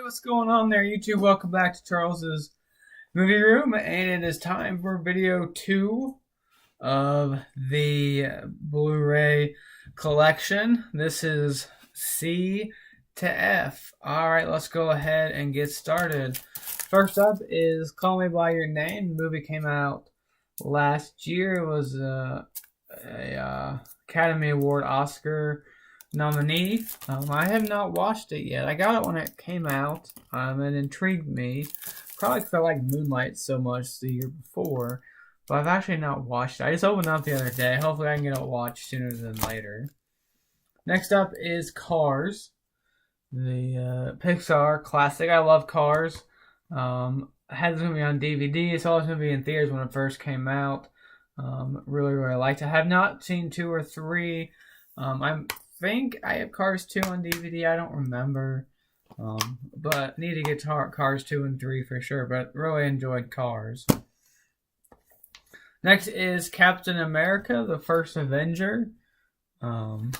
what's going on there, YouTube? Welcome back to Charles's Movie Room, and it is time for video 2 of the Blu-ray collection. This is C to F. Alright, let's go ahead and get started. First up is Call Me By Your Name. The movie came out last year. It was a Academy Award Oscar nominee. I have not watched it yet. I got it when it came out. It intrigued me. Probably because I like Moonlight so much the year before. But I've actually not watched it. I just opened it up the other day. Hopefully I can get it watched sooner than later. Next up is Cars. The Pixar classic. I love Cars. I had this movie on DVD. I saw this movie in theaters when it first came out. Really liked it. I have not seen 2 or 3. I think I have Cars 2 on DVD. I don't remember. But need to get Cars 2 and 3 for sure. But really enjoyed Cars. Next is Captain America, the First Avenger. Of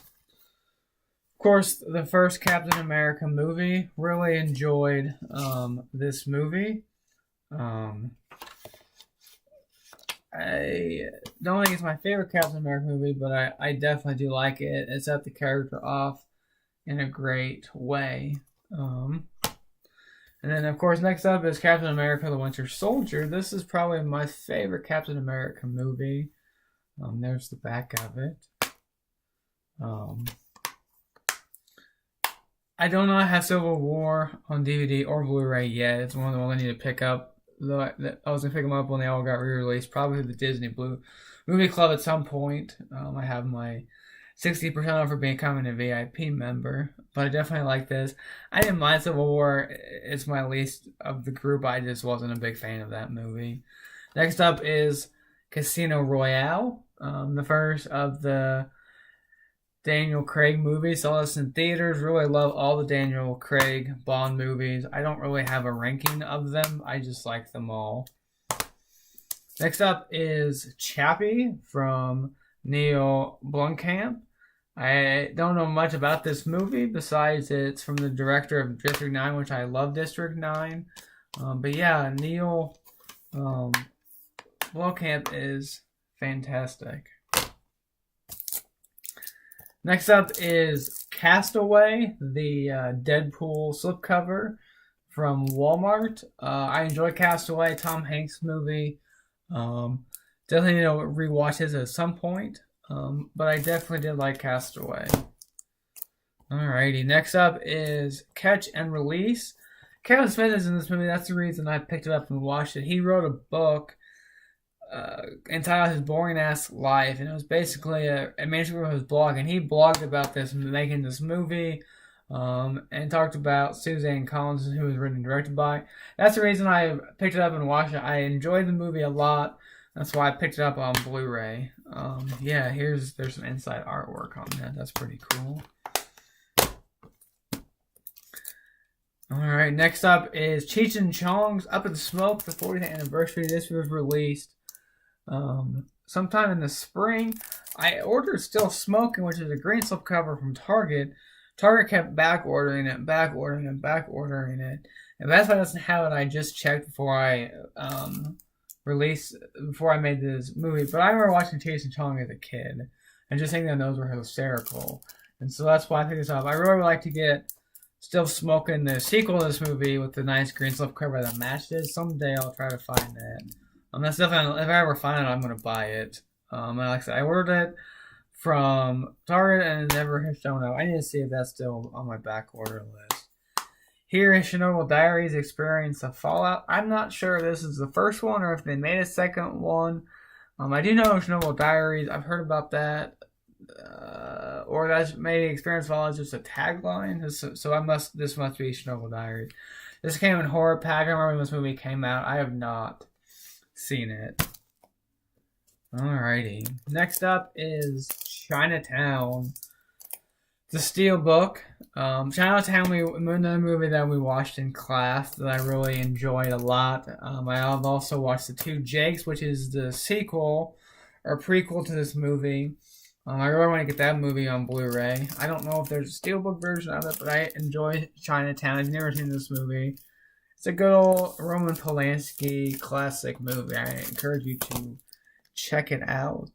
course, the first Captain America movie. Really enjoyed this movie. I don't think it's my favorite Captain America movie, but I definitely do like it. It set the character off in a great way. And then, of course, next up is Captain America the Winter Soldier. This is probably my favorite Captain America movie. There's the back of it. I do not have Civil War on DVD or Blu-ray yet. It's one of the ones I need to pick up. Though I was going to pick them up when they all got re-released. Probably the Disney Blue Movie Club at some point. I have my 60% off for becoming a VIP member. But I definitely like this. I didn't mind Civil War. It's my least of the group. I just wasn't a big fan of that movie. Next up is Casino Royale. The first of the Daniel Craig movies. Saw this in theaters. Really love all the Daniel Craig Bond movies. I don't really have a ranking of them. I just like them all. Next up is Chappie from Neil Blomkamp. I don't know much about this movie besides it's from the director of District 9, which I love District 9. But yeah, Neil Blomkamp is fantastic. Next up is Castaway, the Deadpool slipcover from Walmart. I enjoy Castaway, Tom Hanks movie. Definitely need to rewatch this at some point. But I definitely did like Castaway. Alrighty, next up is Catch and Release. Kevin Smith is in this movie. That's the reason I picked it up and watched it. He wrote a book entitled His Boring Ass Life, and it was basically a manuscript of his blog, and he blogged about this making this movie, and talked about Suzanne Collins, who was written and directed by. That's the reason I picked it up and watched it. I enjoyed the movie a lot. That's why I picked it up on Blu-ray. Yeah, there's some inside artwork on that. That's pretty cool. Alright, next up is Cheech and Chong's Up in Smoke, the 40th anniversary. This was released sometime in the spring. I ordered Still Smoking, which is a green slipcover from Target. Target kept back ordering it. And Best Buy doesn't have it. I just checked before I made this movie. But I remember watching Cheech and Chong as a kid and just thinking that those were hysterical. And so that's why I picked this up. I really would like to get Still Smoking, the sequel to this movie, with the nice green slipcover that matched it. Someday I'll try to find that. That's definitely, if I ever find it, I'm going to buy it. And like I said, I ordered it from Target and it never has shown up. I need to see if that's still on my back order list. Here is Chernobyl Diaries, Experience of Fallout. I'm not sure if this is the first one or if they made a second one. I do know Chernobyl Diaries. I've heard about that. Or that's maybe Experience of Fallout is just a tagline. So this must be Chernobyl Diaries. This came in horror pack. I remember when this movie came out. I have not seen it. Alrighty. Next up is Chinatown, the Steelbook. Chinatown, another movie that we watched in class that I really enjoyed a lot. I've also watched The Two Jakes, which is the sequel or prequel to this movie. I really want to get that movie on Blu-ray. I don't know if there's a steelbook version of it, but I enjoy Chinatown. I've never seen this movie. It's a good old Roman Polanski classic movie. I encourage you to check it out.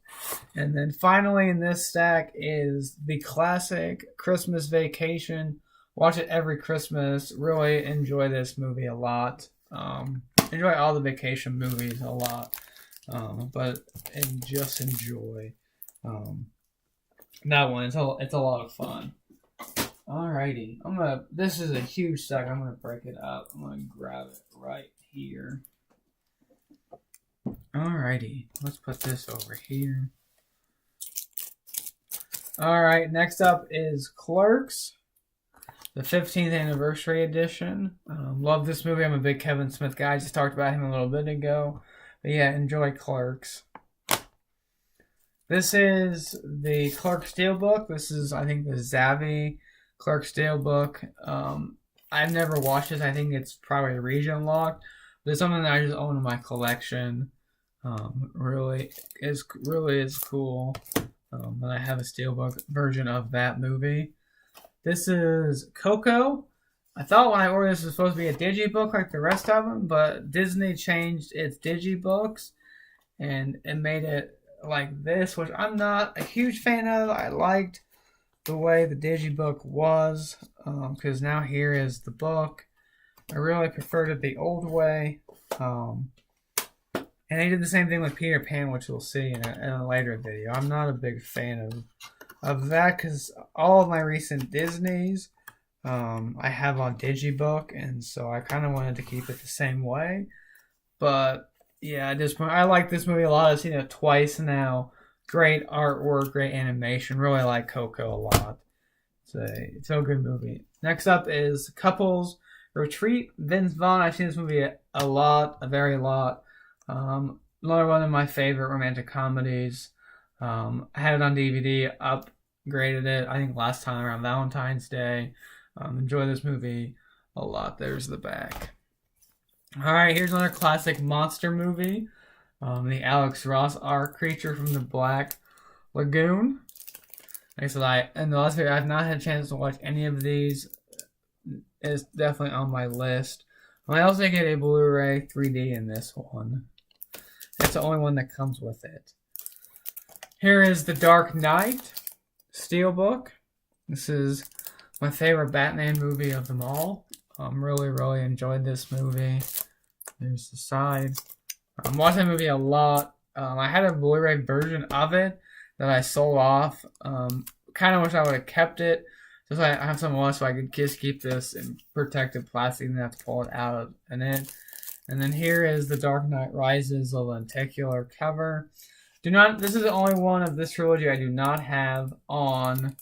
And then finally in this stack is the classic Christmas Vacation. Watch it every Christmas. Really enjoy this movie a lot. Enjoy all the vacation movies a lot. And just enjoy that one. It's a lot of fun. Alrighty. This is a huge stack. I'm gonna break it up. I'm gonna grab it right here. Alrighty, let's put this over here. Alright, next up is Clerks, the 15th anniversary edition. Love this movie. I'm a big Kevin Smith guy. I just talked about him a little bit ago. But yeah, enjoy Clerks. This is the Clerks Steelbook. This is, I think, the Zavvi Clerks Steelbook. I've never watched this. I think it's probably region locked. But it's something that I just own in my collection. Really is cool. And I have a steelbook version of that movie. This is Coco. I thought when I ordered this was supposed to be a digibook like the rest of them, but Disney changed its digibooks and it made it like this, which I'm not a huge fan of. I liked the way the digibook was, because now here is the book. I really preferred it the old way. And they did the same thing with Peter Pan, which we'll see in a later video. I'm not a big fan of that because all of my recent Disneys I have on Digibook, and so I kind of wanted to keep it the same way. But yeah, at this point, I like this movie a lot. I've seen it twice now. Great artwork, great animation. Really like Coco a lot. It's a good movie. Next up is Couples Retreat. Vince Vaughn. I've seen this movie a lot, a very lot. Another one of my favorite romantic comedies. I had it on DVD, upgraded it, I think last time around Valentine's Day. Enjoy this movie a lot. There's the back. Alright, here's another classic monster movie. The Alex Ross art, Creature from the Black Lagoon. Like I said, in the last video, I've not had a chance to watch any of these. It's definitely on my list. I also get a Blu-ray 3D in this one. It's the only one that comes with it. Here is The Dark Knight Steelbook. This is my favorite Batman movie of them all. Really enjoyed this movie. There's the side. I'm watching that movie a lot. I had a Blu-ray version of it that I sold off. Kind of wish I would have kept it. Just so I have some more so I could just keep this in protected plastic and have to pull it out of it. And then here is The Dark Knight Rises, a lenticular cover. This is the only one of this trilogy I do not have on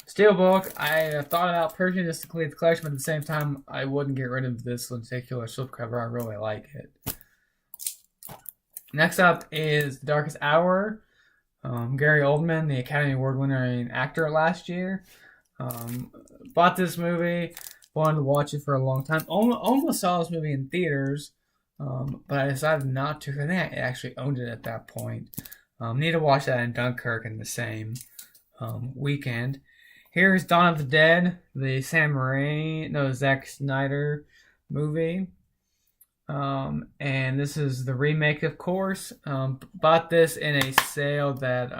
Steelbook. I thought about purchasing this to complete the collection, but at the same time, I wouldn't get rid of this lenticular slipcover. I really like it. Next up is The Darkest Hour. Gary Oldman, the Academy Award winner actor last year. Bought this movie. Wanted to watch it for a long time. Almost saw this movie in theaters, but I decided not to. I think I actually owned it at that point. Need to watch that in Dunkirk in the same weekend. Here's Dawn of the Dead, the Zack Snyder movie. And this is the remake, of course. Bought this in a sale that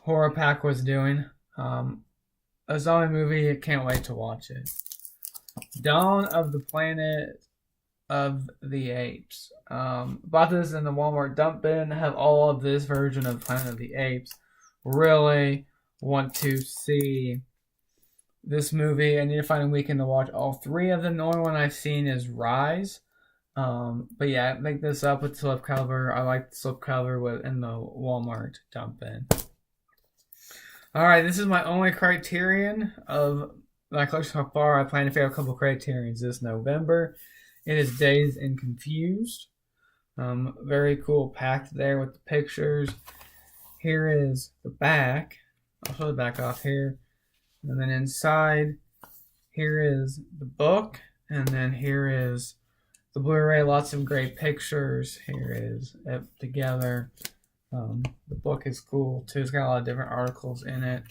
Horror Pack was doing. A zombie movie, I can't wait to watch it. Dawn of the Planet of the Apes. Bought this in the Walmart dump bin. I have all of this version of Planet of the Apes. Really want to see this movie. I need to find a weekend to watch all three of them. The only one I've seen is Rise. But yeah, make this up with slipcover. I like the slipcover in the Walmart dump bin. Alright, this is my only Criterion of my collection so far. I plan to pick up a couple Criterions this November. It is Dazed and Confused. Very cool packed there with the pictures. Here is the back. I'll show the back off here. And then inside, here is the book. And then here is the Blu-ray. Lots of great pictures. Here it is together. The book is cool too. It's got a lot of different articles in it.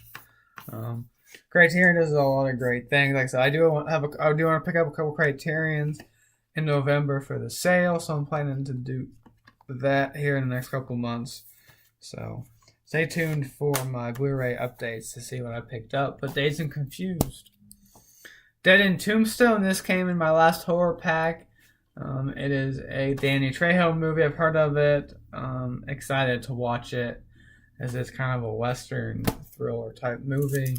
Criterion does a lot of great things. Like I said, I do want to pick up a couple Criterions in November for the sale, so I'm planning to do that here in the next couple months. So stay tuned for my Blu-ray updates to see what I picked up. But Dazed and Confused, Dead in Tombstone. This came in my last horror pack. It is a Danny Trejo movie. I've heard of it. Excited to watch it, as it's kind of a Western thriller type movie.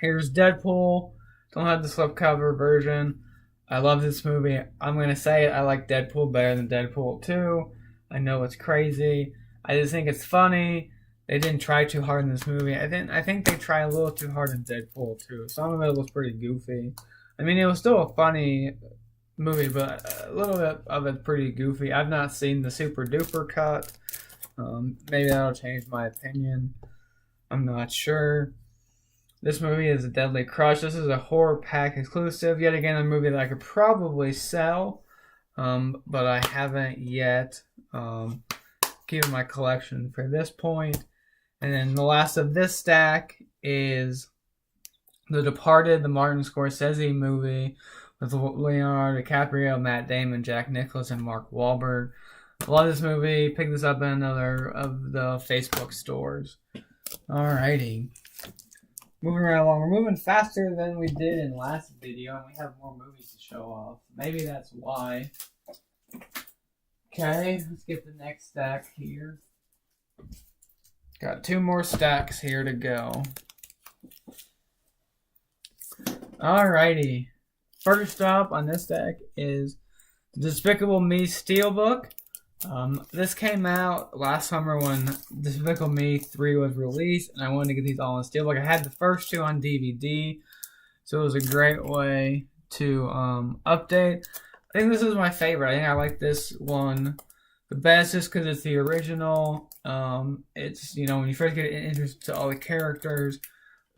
Here's Deadpool. Don't have the slipcover version. I love this movie. I'm going to say it. I like Deadpool better than Deadpool 2. I know it's crazy. I just think it's funny. They didn't try too hard in this movie. I think they tried a little too hard in Deadpool 2. Some of it was pretty goofy. I mean, it was still a funny movie, but a little bit of it pretty goofy. I've not seen the super duper cut. Maybe that'll change my opinion. I'm not sure. This movie is A Deadly Crush. This is a horror pack exclusive. Yet again, a movie that I could probably sell, but I haven't yet. Keep my collection for this point. And then the last of this stack is The Departed, the Martin Scorsese movie with Leonardo DiCaprio, Matt Damon, Jack Nicholson, and Mark Wahlberg. I love this movie. Pick this up in another of the Facebook stores. Alrighty. Moving right along. We're moving faster than we did in last video, and we have more movies to show off. Maybe that's why. Okay, let's get the next stack here. Got 2 more stacks here to go. Alrighty. First up on this stack is Despicable Me Steelbook. This came out last summer when Despicable Me 3 was released, and I wanted to get these all on Steelbook. I had the first 2 on DVD, so it was a great way to update. I think this is my favorite. I think I like this one the best just because it's the original. It's, you know, when you first get introduced to all the characters,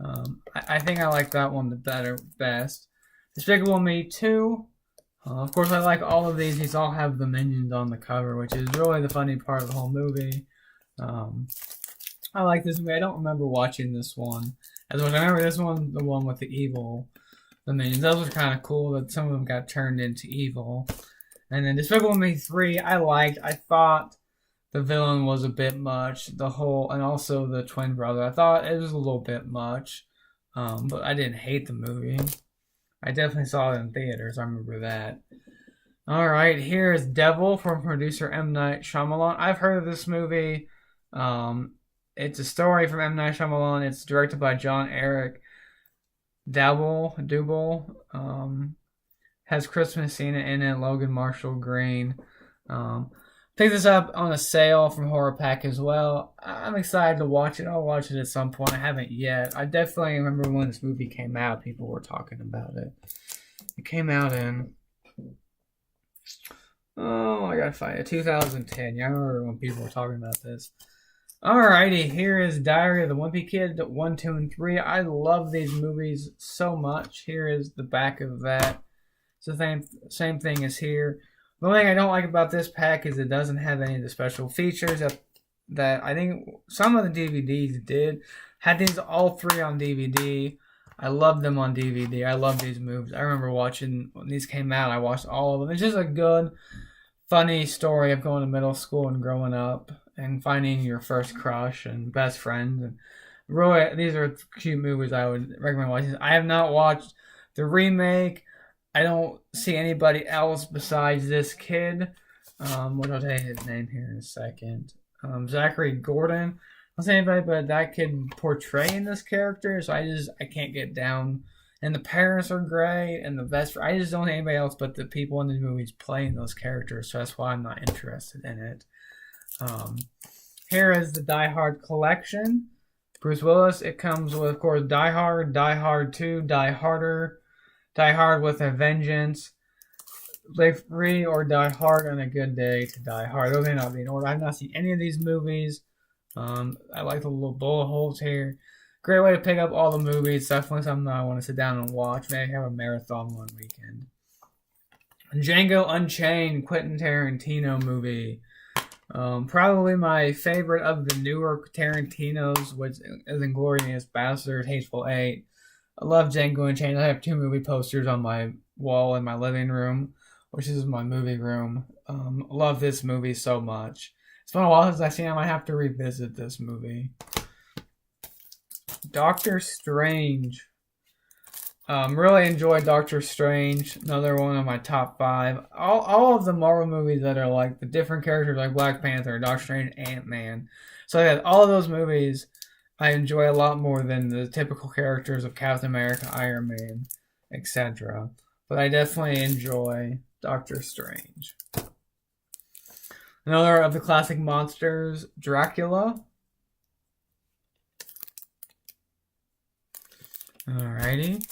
I think I like that one the best. Despicable Me 2. Of course, I like all of these. These all have the Minions on the cover, which is really the funny part of the whole movie. I like this movie. I don't remember watching this one as much. I remember this one, the one with the Minions. Those were kind of cool that some of them got turned into evil. And then Despicable Me 3, I liked. I thought the villain was a bit much. And also the twin brother. I thought it was a little bit much. But I didn't hate the movie. I definitely saw it in theaters. I remember that. Alright, here is Devil from producer M. Night Shyamalan. I've heard of this movie. It's a story from M. Night Shyamalan. It's directed by John Eric Dubel. Has Chris Messina in it, Logan Marshall Green. Pick this up on a sale from Horror Pack as well. I'm excited to watch it. I'll watch it at some point. I haven't yet. I definitely remember when this movie came out, people were talking about it. It came out in, I gotta find it, 2010. Yeah, I remember when people were talking about this. Alrighty, here is Diary of the Wimpy Kid 1, 2, and 3. I love these movies so much. Here is the back of that. It's the same thing as here. The only thing I don't like about this pack is it doesn't have any of the special features that I think some of the DVDs did. Had these all 3 on DVD. I love them on DVD. I love these movies. I remember watching, when these came out, I watched all of them. It's just a good, funny story of going to middle school and growing up and finding your first crush and best friends. And really, these are cute movies I would recommend watching. I have not watched the remake. I don't see anybody else besides this kid. What I'll tell you his name here in a second. Zachary Gordon. I don't see anybody but that kid portraying this character, so I can't get down. And the parents are great, and the best. I just don't see anybody else but the people in the movies playing those characters, so that's why I'm not interested in it. Here is the Die Hard collection. Bruce Willis. It comes with, of course, Die Hard, Die Hard 2, Die Harder, Die Hard with a Vengeance, Live Free, or Die Hard on a Good Day to Die Hard. Those may not be in order. I've not seen any of these movies. I like the little bullet holes here. Great way to pick up all the movies. Definitely something that I want to sit down and watch. Maybe have a marathon one weekend. Django Unchained, Quentin Tarantino movie. Probably my favorite of the newer Tarantinos, which is Inglourious Basterds, Hateful Eight. I love Django Unchained. I have 2 movie posters on my wall in my living room, which is my movie room. Love this movie so much. It's been a while since I've seen it. I might have to revisit this movie. Doctor Strange. Really enjoyed Doctor Strange. Another one of my top 5. All of the Marvel movies that are like the different characters, like Black Panther, Doctor Strange, Ant-Man. So yeah, all of those movies I enjoy a lot more than the typical characters of Captain America, Iron Man, etc. But I definitely enjoy Doctor Strange. Another of the classic monsters, Dracula. Alrighty.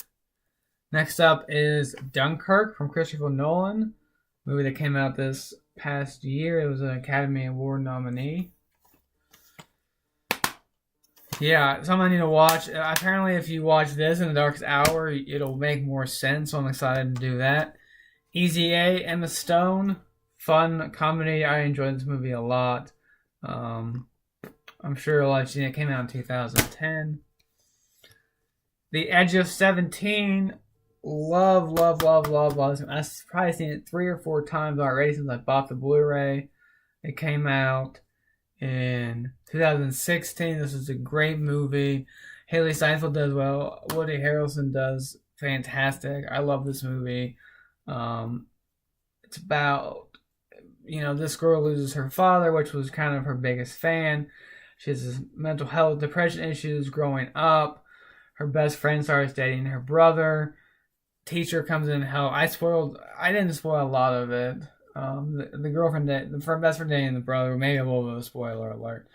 Next up is Dunkirk from Christopher Nolan. Movie that came out this past year. It was an Academy Award nominee. Yeah, something I need to watch. Apparently, if you watch this in the darkest hour, it'll make more sense. So I'm excited to do that. Easy A, Emma Stone. Fun comedy. I enjoyed this movie a lot. I'm sure a lot of you seen it. It came out in 2010. The Edge of 17. Love this. I've probably seen it 3 or 4 times already since I bought the Blu-ray. It came out in 2016. This is a great movie. Haley Steinfeld does well. Woody Harrelson does fantastic. I love this movie. It's about, this girl loses her father, which was kind of her biggest fan. She has this mental health, depression issues growing up. Her best friend starts dating her brother. Teacher comes in and help. I didn't spoil a lot of it. The girlfriend, the best friend dating the brother, maybe a little bit of a spoiler alert.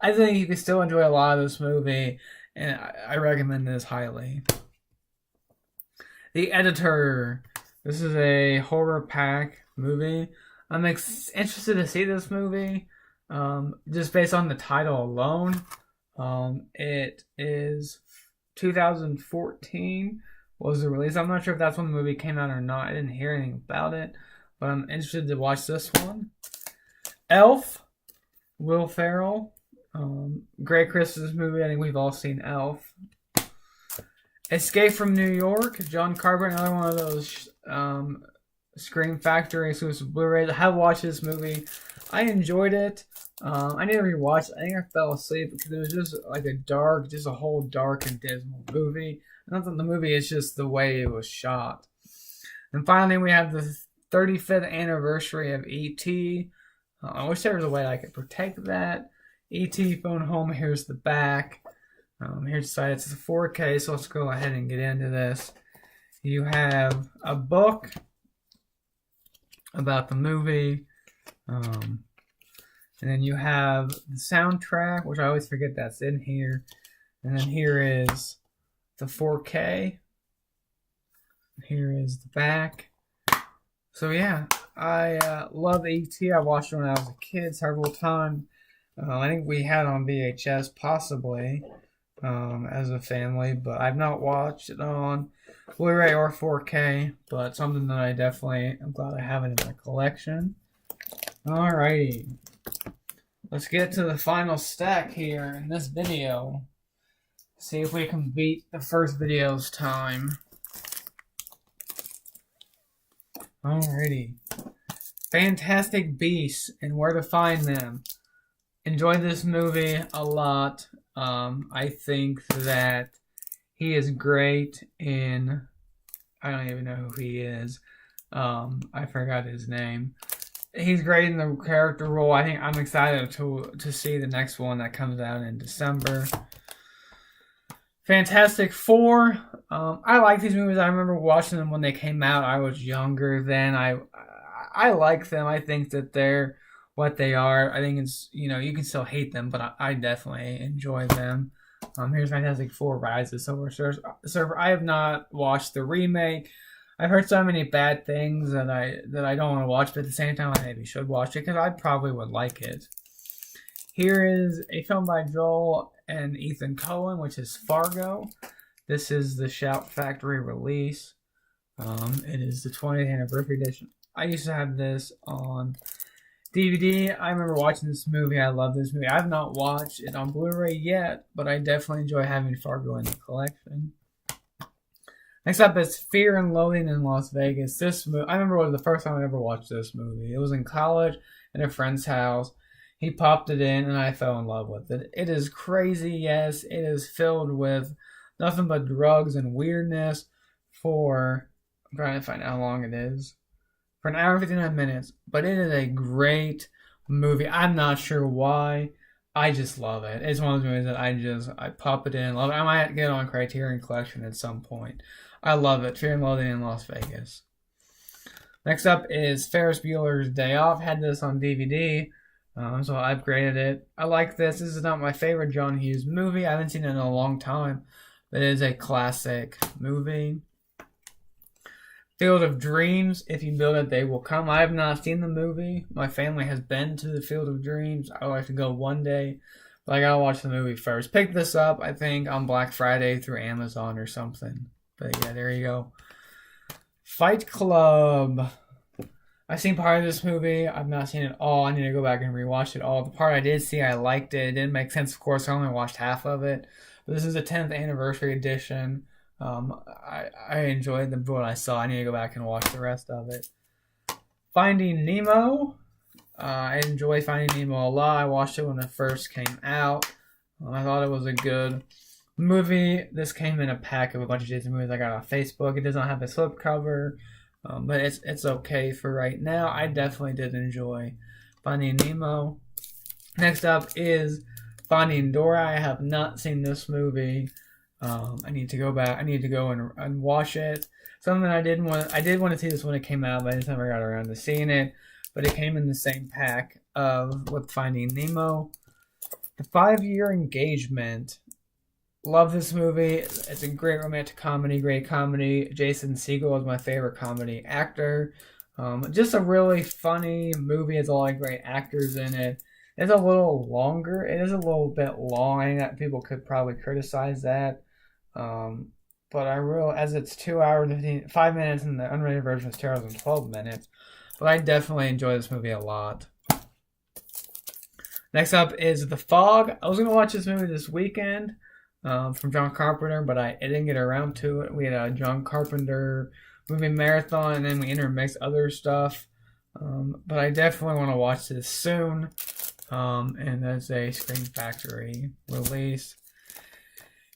I think you can still enjoy a lot of this movie, and I recommend this highly. The Editor. This is a horror pack movie. I'm interested to see this movie, just based on the title alone. It is 2014 was the release. I'm not sure if that's when the movie came out or not. I didn't hear anything about it, but I'm interested to watch this one. Elf, Will Ferrell. Great Christmas movie. I think we've all seen Elf. Escape from New York, John Carpenter, another one of those Scream Factory exclusive Blu-rays. I have watched this movie. I enjoyed it. I never rewatched it. I think I fell asleep because it was just like a whole dark and dismal movie. Not that the movie, it's just the way it was shot. And finally, we have the 35th anniversary of E.T. I wish there was a way I could protect that. E.T. Phone Home, here's the back. Here's the side. It's a 4K, so let's go ahead and get into this. You have a book about the movie. And then you have the soundtrack, which I always forget that's in here. And then here is the 4K. Here is the back. So yeah, I love E.T. I watched it when I was a kid several times. I think we had it on VHS possibly as a family, but I've not watched it on Blu-ray or 4K, but something that I'm glad I have it in my collection. Alrighty. Let's get to the final stack here in this video. See if we can beat the first video's time. Alrighty. Fantastic Beasts and Where to Find Them. Enjoyed this movie a lot. I think that he is great in... I don't even know who he is. I forgot his name. He's great in the character role. I think I'm excited to see the next one that comes out in December. Fantastic Four. I like these movies. I remember watching them when they came out. I was younger then. I like them. I think that they're what they are. I think it's, you can still hate them, but I definitely enjoy them. Here's Fantastic Four: Rise of the Silver Surfer. I have not watched the remake. I've heard so many bad things that I don't want to watch, but at the same time, I maybe should watch it because I probably would like it. Here is a film by Joel and Ethan Coen, which is Fargo. This is the Shout Factory release. It is the 20th anniversary edition. I used to have this on DVD. I remember watching this movie. I love this movie. I have not watched it on Blu-ray yet, but I definitely enjoy having Fargo in the collection. Next up is Fear and Loathing in Las Vegas. This movie, I remember it was the first time I ever watched this movie. It was in college at a friend's house. He popped it in and I fell in love with it. It is crazy, yes. It is filled with nothing but drugs and weirdness I'm trying to find out how long it is. For an hour and 59 minutes. But it is a great movie. I'm not sure why. I just love it. It's one of those movies that I pop it in, love it. I might get it on Criterion Collection at some point. I love it. Fear and Loathing in Las Vegas. Next up is Ferris Bueller's Day Off. Had this on DVD, so I upgraded it. I like this. This is not my favorite John Hughes movie. I haven't seen it in a long time, but it is a classic movie. Field of Dreams. If you build it, they will come. I have not seen the movie. My family has been to the Field of Dreams. I would like to go one day, but I gotta watch the movie first. Picked this up, I think, on Black Friday through Amazon or something. But yeah, there you go. Fight Club. I've seen part of this movie. I've not seen it all. I need to go back and rewatch it all. The part I did see, I liked it. It didn't make sense, of course. I only watched half of it. But this is the 10th anniversary edition. I enjoyed what I saw. I need to go back and watch the rest of it. Finding Nemo. I enjoy Finding Nemo a lot. I watched it when it first came out. I thought it was a good movie. This came in a pack of a bunch of Disney movies I got on Facebook. It does not have a slipcover, but it's okay for right now. I definitely did enjoy Finding Nemo. Next up is Finding Dory. I have not seen this movie. I need to go back. I need to go and watch it. Something I did want to see this when it came out, but I just never got around to seeing it. But it came in the same pack with Finding Nemo. The 5-Year Engagement. Love this movie. It's a great romantic comedy, great comedy. Jason Segel is my favorite comedy actor. Just a really funny movie. It's a lot of great actors in it. It's a little longer. It is a little bit long. I think that people could probably criticize that. But as it's 2 hours and 5 minutes, and the unrated version is 2 hours and 12 minutes. But I definitely enjoy this movie a lot. Next up is The Fog. I was going to watch this movie this weekend from John Carpenter, but I didn't get around to it. We had a John Carpenter movie marathon, and then we intermixed other stuff. But I definitely want to watch this soon. And that's a Screen Factory release.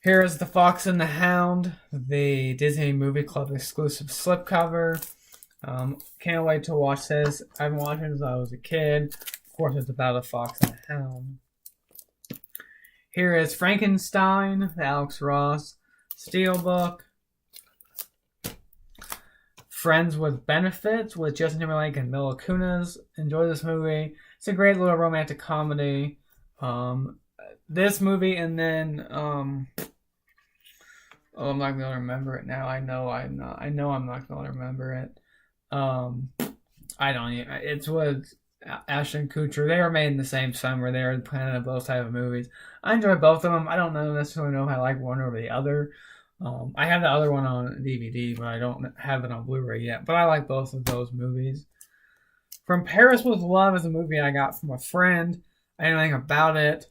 Here is The Fox and the Hound, the Disney Movie Club exclusive slipcover. Can't wait to watch this. I've been watching it since I was a kid. Of course, it's about a fox and a hound. Here is Frankenstein, the Alex Ross Steelbook. Friends with Benefits with Justin Timberlake and Mila Kunis. Enjoy this movie. It's a great little romantic comedy. This movie, and then I'm not gonna remember it now. I know I'm not gonna remember it. I don't. It's with Ashton Kutcher. They were made in the same summer. They were planning on both type of movies. I enjoy both of them. I don't necessarily know if I like one over the other. I have the other one on DVD, but I don't have it on Blu-ray yet. But I like both of those movies. From Paris with Love is a movie I got from a friend. I didn't know anything about it.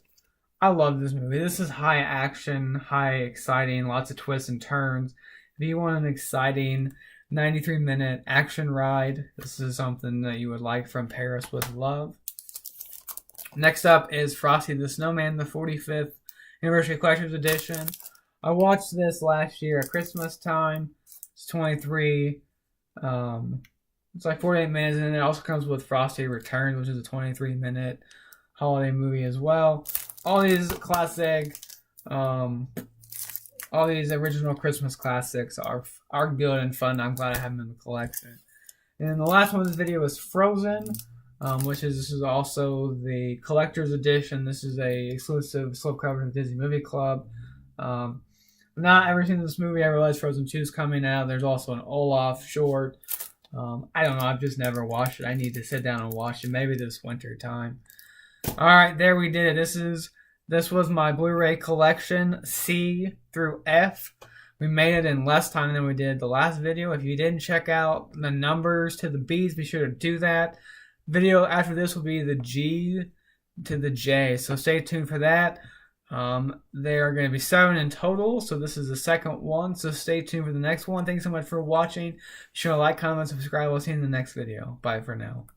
I love this movie. This is high action, high exciting, lots of twists and turns. If you want an exciting 93-minute action ride, this is something that you would like from Paris with Love. Next up is Frosty the Snowman, the 45th Anniversary Collector's Edition. I watched this last year at Christmas time. It's 23. It's like 48 minutes, and it also comes with Frosty Returns, which is a 23-minute holiday movie as well. All these classic, all these original Christmas classics are good and fun. I'm glad I have them in the collection. And then the last one of this video is Frozen, this is also the collector's edition. This is a exclusive slipcover of the Disney Movie Club. Not ever seen this movie. I realize Frozen 2 is coming out. There's also an Olaf short. I don't know. I've just never watched it. I need to sit down and watch it. Maybe this winter time. All right, there we did it. This was my Blu-ray collection, C through F. We made it in less time than we did the last video. If you didn't check out the numbers to the B's, be sure to do that. Video after this will be the G to the J, so stay tuned for that. There are going to be 7 in total, so this is the second one, so stay tuned for the next one. Thanks so much for watching. Be sure to like, comment, subscribe. We'll see you in the next video. Bye for now.